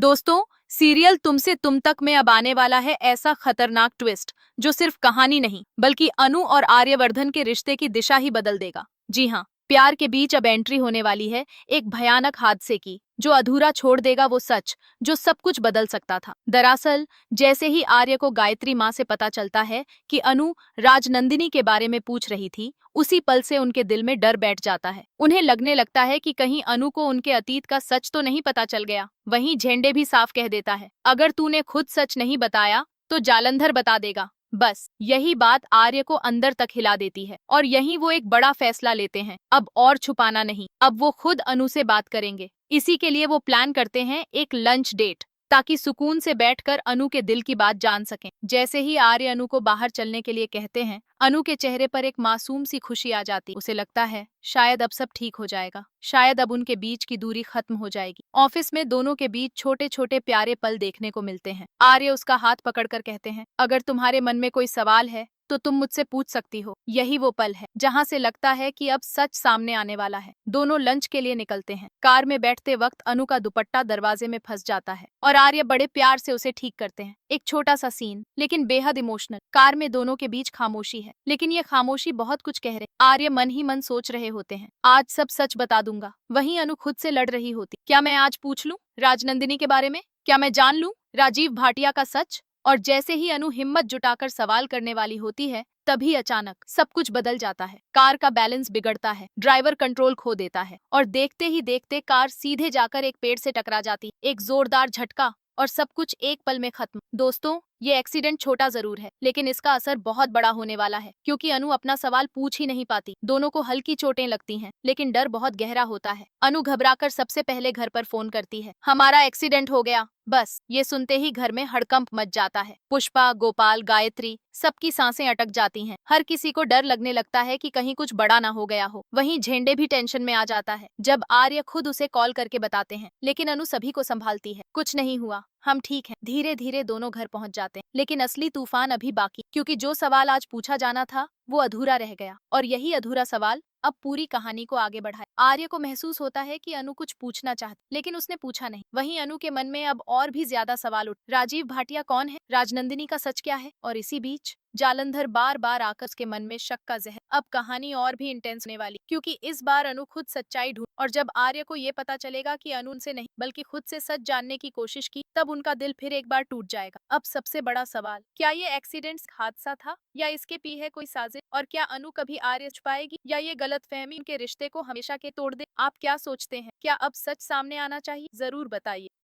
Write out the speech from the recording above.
दोस्तों, सीरियल तुमसे तुम तक में अब आने वाला है ऐसा खतरनाक ट्विस्ट जो सिर्फ कहानी नहीं बल्कि अनु और आर्यवर्धन के रिश्ते की दिशा ही बदल देगा। जी हाँ, प्यार के बीच अब एंट्री होने वाली है एक भयानक हादसे की जो अधूरा छोड़ देगा वो सच जो सब कुछ बदल सकता था। दरअसल जैसे ही आर्य को गायत्री माँ से पता चलता है कि अनु राजनंदिनी के बारे में पूछ रही थी, उसी पल से उनके दिल में डर बैठ जाता है। उन्हें लगने लगता है कि कहीं अनु को उनके अतीत का सच तो नहीं पता चल गया। वहीं झेंडे भी साफ कह देता है, अगर तूने खुद सच नहीं बताया तो जालंधर बता देगा। बस यही बात आर्य को अंदर तक हिला देती है और यहीं वो एक बड़ा फैसला लेते हैं। अब और छुपाना नहीं, अब वो खुद अनु से बात करेंगे। इसी के लिए वो प्लान करते हैं एक लंच डेट, ताकि सुकून से बैठकर अनु के दिल की बात जान सकें। जैसे ही आर्य अनु को बाहर चलने के लिए कहते हैं, अनु के चेहरे पर एक मासूम सी खुशी आ जाती। उसे लगता है शायद अब सब ठीक हो जाएगा, शायद अब उनके बीच की दूरी खत्म हो जाएगी। ऑफिस में दोनों के बीच छोटे छोटे प्यारे पल देखने को मिलते हैं। आर्य उसका हाथ पकड़कर कहते हैं, अगर तुम्हारे मन में कोई सवाल है तो तुम मुझसे पूछ सकती हो। यही वो पल है जहाँ से लगता है कि अब सच सामने आने वाला है। दोनों लंच के लिए निकलते हैं। कार में बैठते वक्त अनु का दुपट्टा दरवाजे में फंस जाता है और आर्य बड़े प्यार से उसे ठीक करते हैं। एक छोटा सा सीन लेकिन बेहद इमोशनल। कार में दोनों के बीच खामोशी है, लेकिन ये खामोशी बहुत कुछ कह रहे। आर्य मन ही मन सोच रहे होते हैं, आज सब सच बता दूंगा। वहीं अनु खुद से लड़ रही होती, क्या मैं आज पूछ लूं राजनंदिनी के बारे में, क्या मैं जान लूं राजीव भाटिया का सच। और जैसे ही अनु हिम्मत जुटाकर सवाल करने वाली होती है, तभी अचानक सब कुछ बदल जाता है। कार का बैलेंस बिगड़ता है, ड्राइवर कंट्रोल खो देता है और देखते ही देखते कार सीधे जाकर एक पेड़ से टकरा जाती। एक जोरदार झटका और सब कुछ एक पल में खत्म। दोस्तों, ये एक्सीडेंट छोटा जरूर है, लेकिन इसका असर बहुत बड़ा होने वाला है, क्योंकि अनु अपना सवाल पूछ ही नहीं पाती। दोनों को हल्की चोटें लगती हैं, लेकिन डर बहुत गहरा होता है। अनु घबराकर सबसे पहले घर पर फोन करती है, हमारा एक्सीडेंट हो गया। बस ये सुनते ही घर में हड़कंप मच जाता है। पुष्पा, गोपाल, गायत्री सबकी सांसें अटक जाती हैं। हर किसी को डर लगने लगता है कि कहीं कुछ बड़ा ना हो गया हो। वहीं झेंडे भी टेंशन में आ जाता है जब आर्य खुद उसे कॉल करके बताते हैं, लेकिन अनु सभी को संभालती है, कुछ नहीं हुआ, हम ठीक हैं। धीरे धीरे दोनों घर पहुंच जाते हैं, लेकिन असली तूफान अभी बाकी, क्योंकि जो सवाल आज पूछा जाना था वो अधूरा रह गया और यही अधूरा सवाल अब पूरी कहानी को आगे बढ़ाए। आर्य को महसूस होता है कि अनु कुछ पूछना चाहती, लेकिन उसने पूछा नहीं। वहीं अनु के मन में अब और भी ज्यादा सवाल उठ, राजीव भाटिया कौन है, राजनंदिनी का सच क्या है। और इसी बीच जालंधर बार बार आकर उसके मन में शक का जहर। अब कहानी और भी इंटेंस होने वाली, क्योंकि इस बार अनु खुद सच्चाई ढूंढ, और जब आर्य को ये पता चलेगा कि अनु उनसे नहीं बल्कि खुद से सच जानने की कोशिश की, तब उनका दिल फिर एक बार टूट जाएगा। अब सबसे बड़ा सवाल, क्या ये एक्सीडेंट हादसा था या इसके पीछे है कोई साजिश, और क्या अनु कभी आर्य छुपाएगी या ये गलतफहमी उनके रिश्ते को हमेशा के तोड़ दे। आप क्या सोचते हैं, क्या अब सच सामने आना चाहिए, जरूर बताइए।